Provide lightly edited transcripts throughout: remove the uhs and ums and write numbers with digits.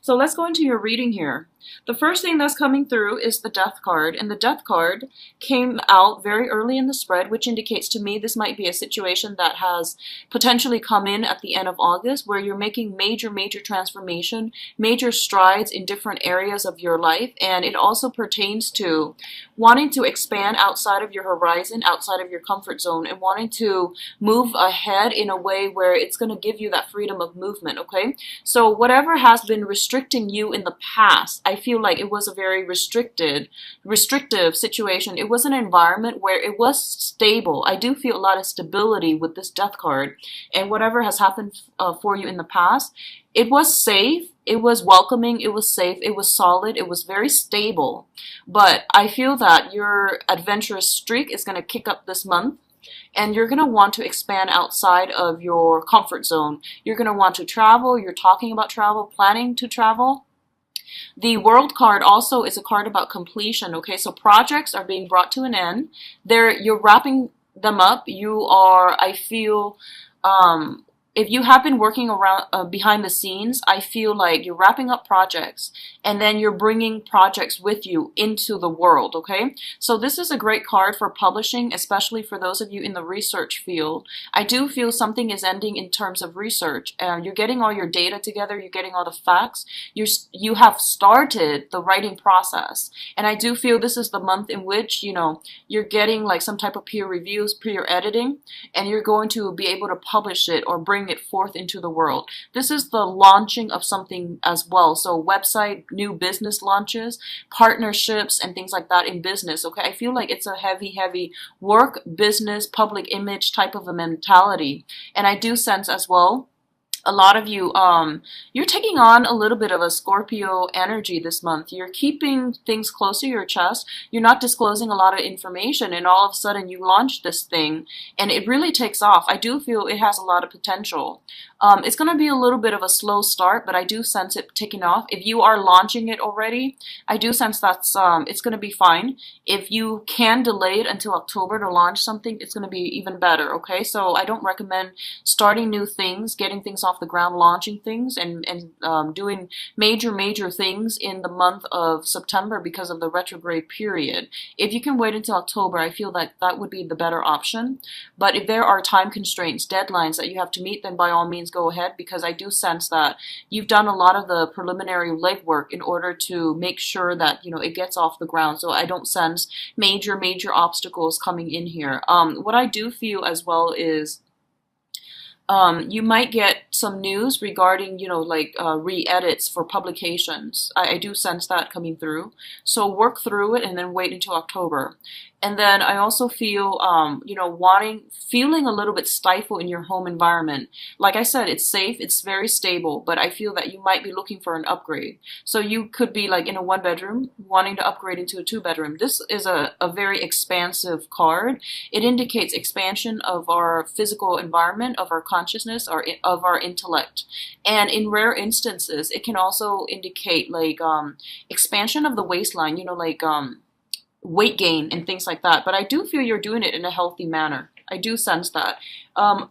So let's go into your reading here. The first thing that's coming through is the Death card, and the Death card came out very early in the spread, which indicates to me this might be a situation that has potentially come in at the end of August, where you're making major transformation, major strides in different areas of your life, and it also pertains to wanting to expand outside of your horizon, outside of your comfort zone, and wanting to move ahead in a way where it's going to give you that freedom of movement, okay? So whatever has been restricting you in the past, I feel like it was a very restrictive situation. It was an environment where it was stable. I do feel a lot of stability with this Death card, and whatever has happened for you in the past, it was safe, it was welcoming, it was safe, it was solid, it was very stable. But I feel that your adventurous streak is going to kick up this month, and you're going to want to expand outside of your comfort zone. You're going to want to travel. You're talking about travel, planning to travel. The World card also is a card about completion, okay? So projects are being brought to an end. You're wrapping them up. You are, I feel, if you have been working around behind the scenes, I feel like you're wrapping up projects, and then you're bringing projects with you into the world, okay? So this is a great card for publishing, especially for those of you in the research field. I do feel something is ending in terms of research. You're getting all your data together, you're getting all the facts, you have started the writing process. And I do feel this is the month in which, you're getting like some type of peer reviews, peer editing, and you're going to be able to publish it or bring it forth into the world. This is the launching of something as well. So website, new business launches, partnerships, and things like that in business. Okay, I feel like it's a heavy work, business, public image type of a mentality. And I do sense as well, a lot of you, you're taking on a little bit of a Scorpio energy this month. You're keeping things close to your chest. You're not disclosing a lot of information, and all of a sudden you launch this thing and it really takes off. I do feel it has a lot of potential. It's going to be a little bit of a slow start, but I do sense it taking off. If you are launching it already, I do sense that's it's going to be fine. If you can delay it until October to launch something, it's going to be even better, okay? So I don't recommend starting new things, getting things off the ground, launching things, and doing major things in the month of September because of the retrograde period. If you can wait until October, I feel that that would be the better option. But if there are time constraints, deadlines that you have to meet, then by all means go ahead, because I do sense that you've done a lot of the preliminary legwork in order to make sure that it gets off the ground. So I don't sense major obstacles coming in here. What I do feel as well is you might get some news regarding, re-edits for publications. I do sense that coming through. So work through it and then wait until October. And then I also feel, feeling a little bit stifled in your home environment. Like I said, it's safe, it's very stable, but I feel that you might be looking for an upgrade. So you could be like in a 1-bedroom, wanting to upgrade into a 2-bedroom. This is a very expansive card. It indicates expansion of our physical environment, of our consciousness, or of our intellect. And in rare instances, it can also indicate like expansion of the waistline, weight gain and things like that. But I do feel you're doing it in a healthy manner. I do sense that.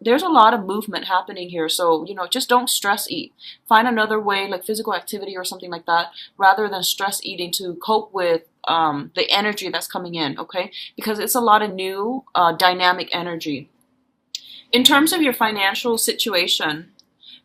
There's a lot of movement happening here, so just don't stress eat. Find another way, like physical activity or something like that, rather than stress eating, to cope with the energy that's coming in, okay? Because it's a lot of new dynamic energy. In terms of your financial situation,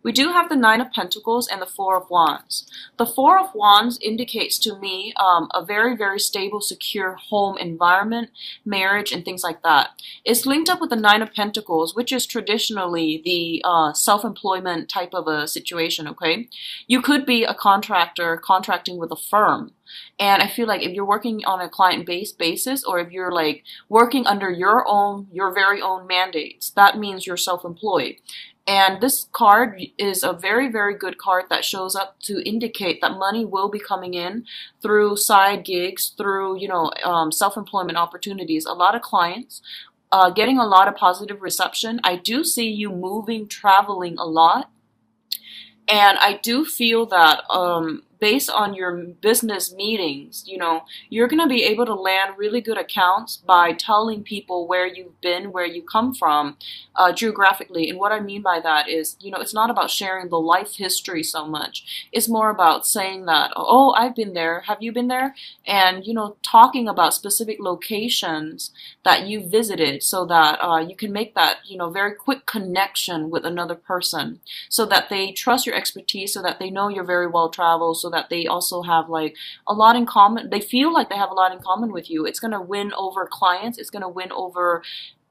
we do have the Nine of Pentacles and the Four of Wands. The Four of Wands indicates to me a very stable, secure home environment, marriage, and things like that. It's linked up with the Nine of Pentacles, which is traditionally the self-employment type of a situation, okay? You could be a contractor contracting with a firm. And I feel like if you're working on a client-based basis, or if you're like working under your very own mandates, that means you're self-employed. And this card is a very good card that shows up to indicate that money will be coming in through side gigs, through, self-employment opportunities. A lot of clients getting a lot of positive reception. I do see you moving, traveling a lot. And I do feel that based on your business meetings, you're going to be able to land really good accounts by telling people where you've been, where you come from, geographically. And what I mean by that is, it's not about sharing the life history so much. It's more about saying that, oh, I've been there. Have you been there? And, talking about specific locations that you visited so that you can make that, very quick connection with another person so that they trust your expertise, so that they know you're very well traveled, so that they also have like a lot in common. They feel like they have a lot in common with you. It's going to win over clients. It's going to win over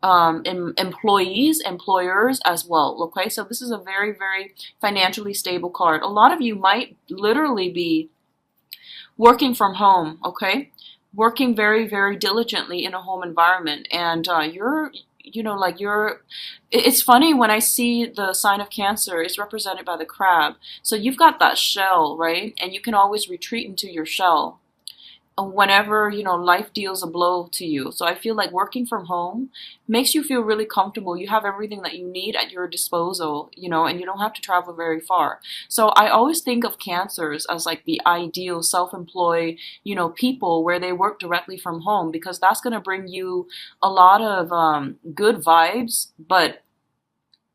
employees, employers as well. Okay, so this is a very, very financially stable card. A lot of you might literally be working from home, okay? Working very, very diligently in a home environment, and it's funny when I see the sign of Cancer, it's represented by the crab. So you've got that shell, right? And you can always retreat into your shell whenever, life deals a blow to you. So I feel like working from home makes you feel really comfortable. You have everything that you need at your disposal, and you don't have to travel very far. So I always think of Cancers as like the ideal self-employed, people where they work directly from home, because that's going to bring you a lot of good vibes, but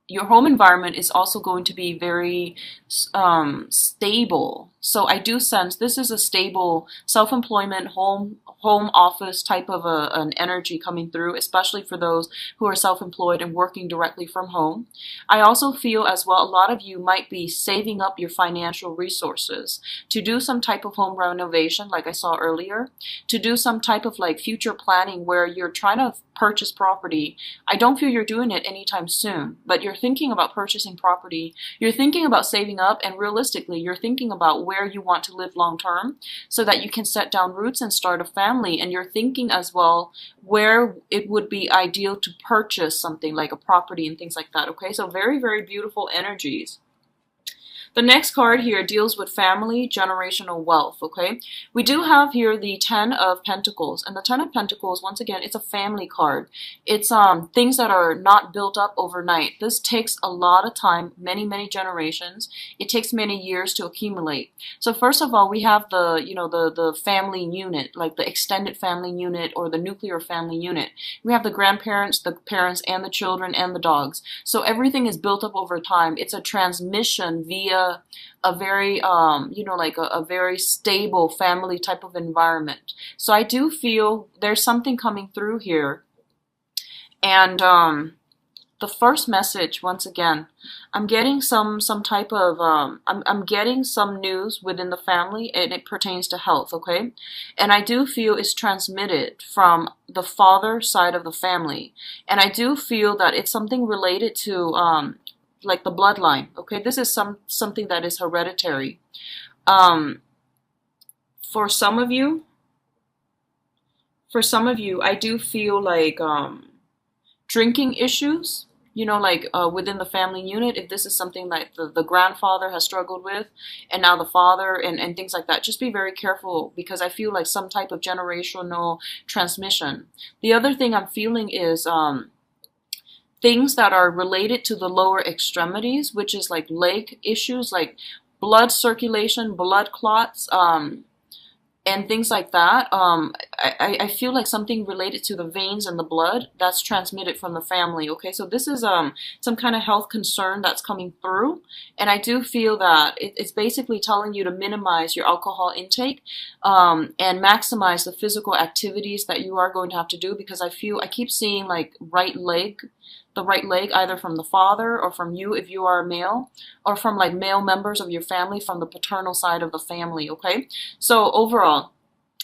your home environment is also going to be very stable. So I do sense this is a stable self-employment home office type of an energy coming through, especially for those who are self-employed and working directly from home. I also feel as well a lot of you might be saving up your financial resources to do some type of home renovation like I saw earlier, to do some type of like future planning where you're trying to purchase property. I don't feel you're doing it anytime soon, but you're thinking about purchasing property. You're thinking about saving up, and realistically, you're thinking about where you want to live long term so that you can set down roots and start a family. And you're thinking as well where it would be ideal to purchase something like a property and things like that. Okay, so very, very beautiful energies. The next card here deals with family, generational wealth, okay? We do have here the Ten of Pentacles. And the Ten of Pentacles, once again, it's a family card. It's things that are not built up overnight. This takes a lot of time, many, many generations. It takes many years to accumulate. So first of all, we have the family unit, like the extended family unit or the nuclear family unit. We have the grandparents, the parents, and the children, and the dogs. So everything is built up over time. It's a transmission via a very a very stable family type of environment. So I do feel there's something coming through here. And the first message, once again, I'm getting some type of I'm getting some news within the family, and it pertains to health, okay? And I do feel it's transmitted from the father side of the family. And I do feel that it's something related to like the bloodline, okay? This is something that is hereditary. For some of you, I do feel like drinking issues, within the family unit, if this is something like the grandfather has struggled with, and now the father, and things like that, just be very careful, because I feel like some type of generational transmission. The other thing I'm feeling is things that are related to the lower extremities, which is like leg issues, like blood circulation, blood clots, and things like that. I feel like something related to the veins and the blood that's transmitted from the family. Okay, so this is some kind of health concern that's coming through, and I do feel that it's basically telling you to minimize your alcohol intake and maximize the physical activities that you are going to have to do, because I keep seeing like the right leg, either from the father or from you if you are a male, or from like male members of your family from the paternal side of the family, okay? So overall,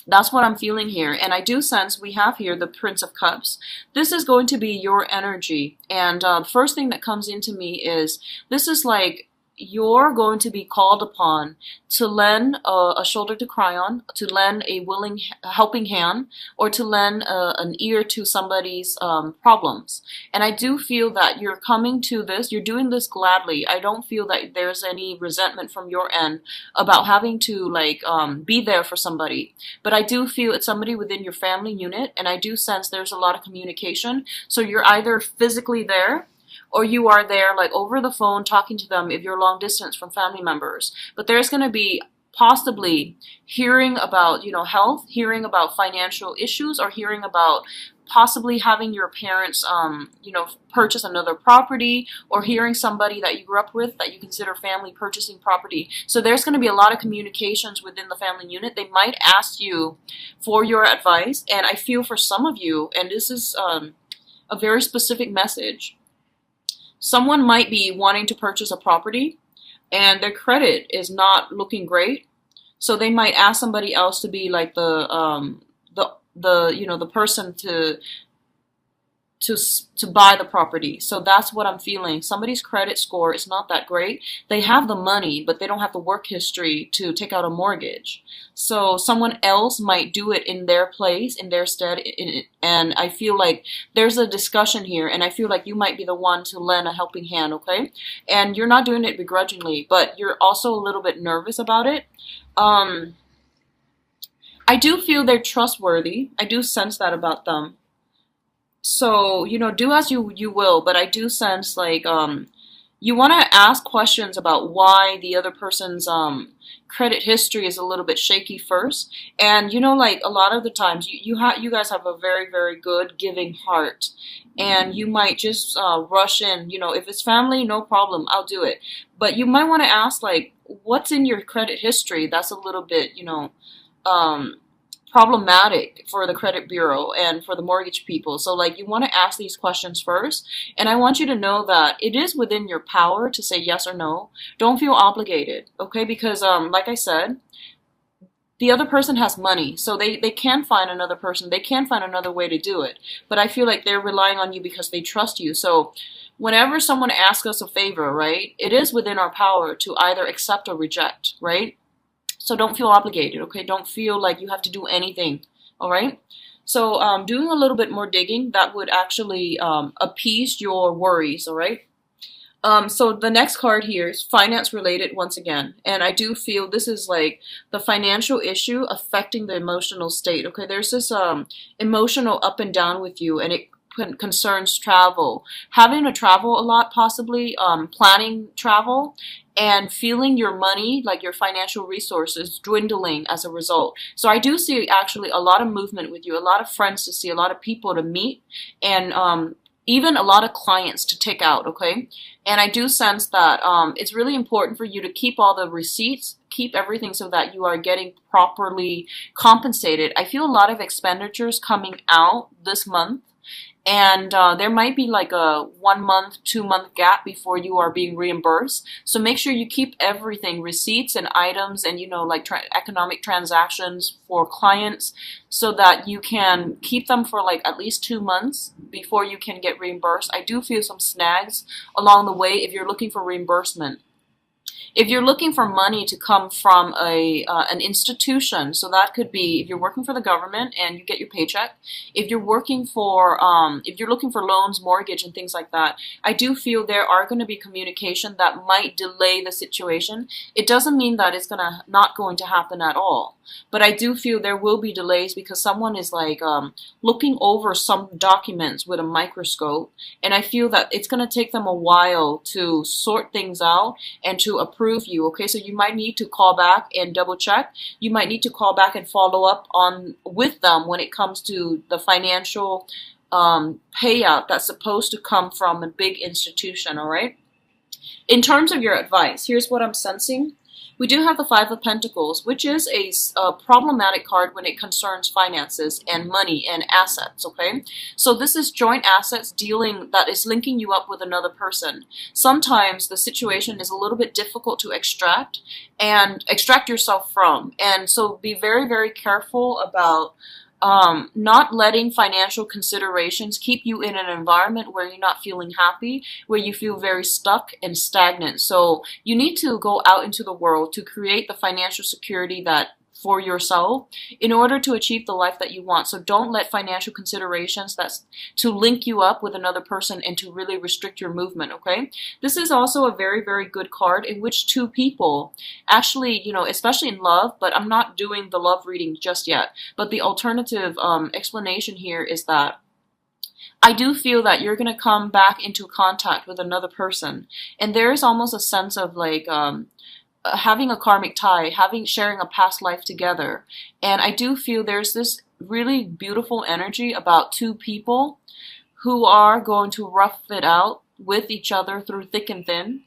that's what I'm feeling here. And I do sense we have here the Prince of Cups. This is going to be your energy. And the first thing that comes into me is this is like you're going to be called upon to lend a shoulder to cry on, to lend a willing helping hand, or to lend an ear to somebody's problems. And I do feel that you're coming to this, you're doing this gladly. I don't feel that there's any resentment from your end about having to be there for somebody. But I do feel it's somebody within your family unit, and I do sense there's a lot of communication. So you're either physically there, or you are there like over the phone talking to them if you're long distance from family members. But there's going to be possibly hearing about, health, hearing about financial issues, or hearing about possibly having your parents, purchase another property, or hearing somebody that you grew up with that you consider family purchasing property. So there's going to be a lot of communications within the family unit. They might ask you for your advice, and I feel for some of you, and this is a very specific message, someone might be wanting to purchase a property and their credit is not looking great. So they might ask somebody else to be like the person to buy the property. So that's what I'm feeling. Somebody's credit score is not that great. They have the money, but they don't have the work history to take out a mortgage. So someone else might do it in their place, in their stead, and I feel like there's a discussion here, and I feel like you might be the one to lend a helping hand, okay? And you're not doing it begrudgingly, but you're also a little bit nervous about it. I do feel they're trustworthy. I do sense that about them. So, do as you will, but I do sense like you want to ask questions about why the other person's credit history is a little bit shaky first. And like a lot of the times you guys have a very, very good giving heart, and you might just rush in. If it's family, no problem, I'll do it. But you might want to ask like, what's in your credit history that's a little bit, problematic for the credit bureau and for the mortgage people. So like you want to ask these questions first, and I want you to know that it is within your power to say yes or no. Don't feel obligated, okay? Because like I said, the other person has money, so they can find another person, they can find another way to do it, but I feel like they're relying on you because they trust you. So whenever someone asks us a favor, right, it is within our power to either accept or reject, right? So don't feel obligated, okay? Don't feel like you have to do anything, all right? So doing a little bit more digging, that would actually appease your worries, all right? So the next card here is finance related once again. And I do feel this is like the financial issue affecting the emotional state, okay? There's this emotional up and down with you, and it concerns travel. Having to travel a lot, possibly, planning travel, and feeling your money, like your financial resources, dwindling as a result. So I do see actually a lot of movement with you, a lot of friends to see, a lot of people to meet, and even a lot of clients to take out, okay? And I do sense that it's really important for you to keep all the receipts, keep everything so that you are getting properly compensated. I feel a lot of expenditures coming out this month. And there might be like a 1 month, 2 month gap before you are being reimbursed. So make sure you keep everything, receipts and items, and like economic transactions for clients, so that you can keep them for like at least 2 months before you can get reimbursed. I do feel some snags along the way if you're looking for reimbursement. If you're looking for money to come from an institution, so that could be if you're working for the government and you get your paycheck. If you're working for, if you're looking for loans, mortgage, and things like that, I do feel there are going to be communication that might delay the situation. It doesn't mean that it's not going to happen at all. But I do feel there will be delays because someone is like looking over some documents with a microscope, and I feel that it's going to take them a while to sort things out and to approve you, okay? So you might need to call back and double check. You might need to call back and follow up on with them when it comes to the financial payout that's supposed to come from a big institution, all right? In terms of your advice, here's what I'm sensing. We do have the Five of Pentacles, which is a problematic card when it concerns finances and money and assets, okay? So this is joint assets dealing that is linking you up with another person. Sometimes the situation is a little bit difficult to extract yourself from. And so be very, very careful about not letting financial considerations keep you in an environment where you're not feeling happy, where you feel very stuck and stagnant. So you need to go out into the world to create the financial security that for yourself in order to achieve the life that you want. So don't let financial considerations that's to link you up with another person and to really restrict your movement, okay? This is also a very, very good card in which two people actually, especially in love, but I'm not doing the love reading just yet. But the alternative explanation here is that I do feel that you're going to come back into contact with another person. And there is almost a sense of like, having a karmic tie, having sharing a past life together. And I do feel there's this really beautiful energy about two people who are going to rough it out with each other through thick and thin.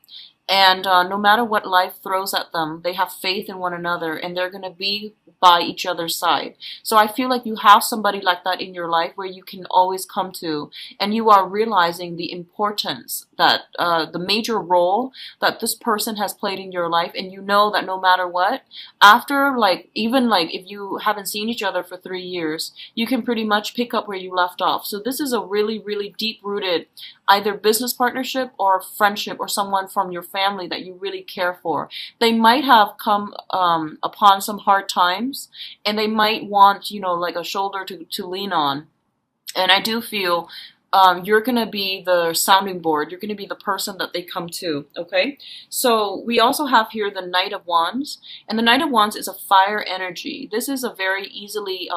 And no matter what life throws at them, they have faith in one another and they're going to be by each other's side. So I feel like you have somebody like that in your life where you can always come to, and you are realizing the importance that the major role that this person has played in your life. And you know that no matter what, after like, even like if you haven't seen each other for 3 years, you can pretty much pick up where you left off. So this is a really, really deep rooted either business partnership or friendship or someone from your family that you really care for. They might have come upon some hard times and they might want, like a shoulder to lean on. And I do feel you're going to be the sounding board. You're going to be the person that they come to, okay? So we also have here the Knight of Wands. And the Knight of Wands is a fire energy. This is a very easily,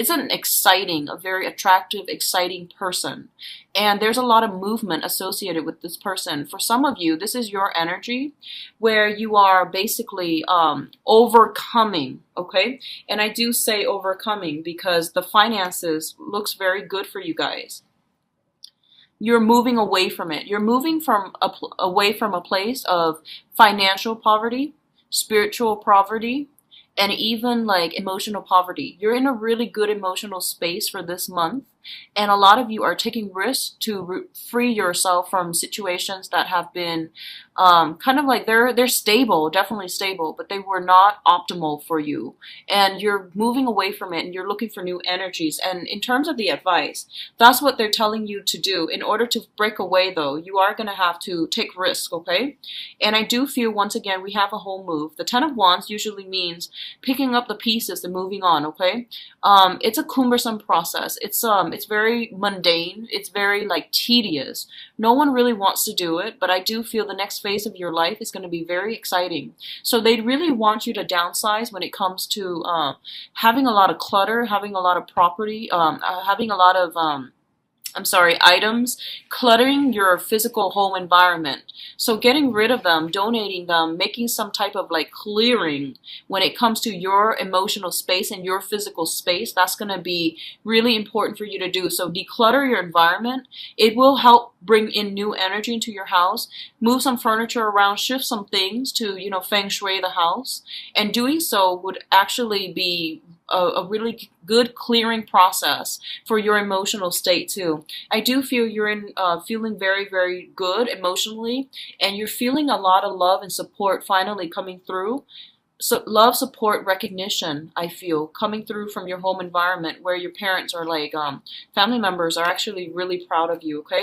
it's an exciting, a very attractive, exciting person. And there's a lot of movement associated with this person. For some of you, this is your energy where you are basically overcoming, okay? And I do say overcoming because the finances looks very good for you guys. You're moving away from it. You're moving away from a place of financial poverty, spiritual poverty, and even like emotional poverty. You're in a really good emotional space for this month. And a lot of you are taking risks to free yourself from situations that have been kind of like they're stable, definitely stable, but they were not optimal for you. And you're moving away from it and you're looking for new energies. And in terms of the advice, that's what they're telling you to do. In order to break away though, you are going to have to take risks, okay? And I do feel once again, we have a whole move. The Ten of Wands usually means picking up the pieces and moving on, okay? It's a cumbersome process. It's very mundane. It's very like tedious. No one really wants to do it, but I do feel the next phase of your life is going to be very exciting. So they really want you to downsize when it comes to having a lot of clutter, having a lot of property, having a lot of items, cluttering your physical home environment. So getting rid of them, donating them, making some type of like clearing when it comes to your emotional space and your physical space, that's going to be really important for you to do. So declutter your environment. It will help bring in new energy into your house, move some furniture around, shift some things to, feng shui the house. And doing so would actually be a really good clearing process for your emotional state too. I do feel you're in feeling very, very good emotionally, and you're feeling a lot of love and support finally coming through. So love, support, recognition, I feel, coming through from your home environment where your parents or like family members are actually really proud of you, okay?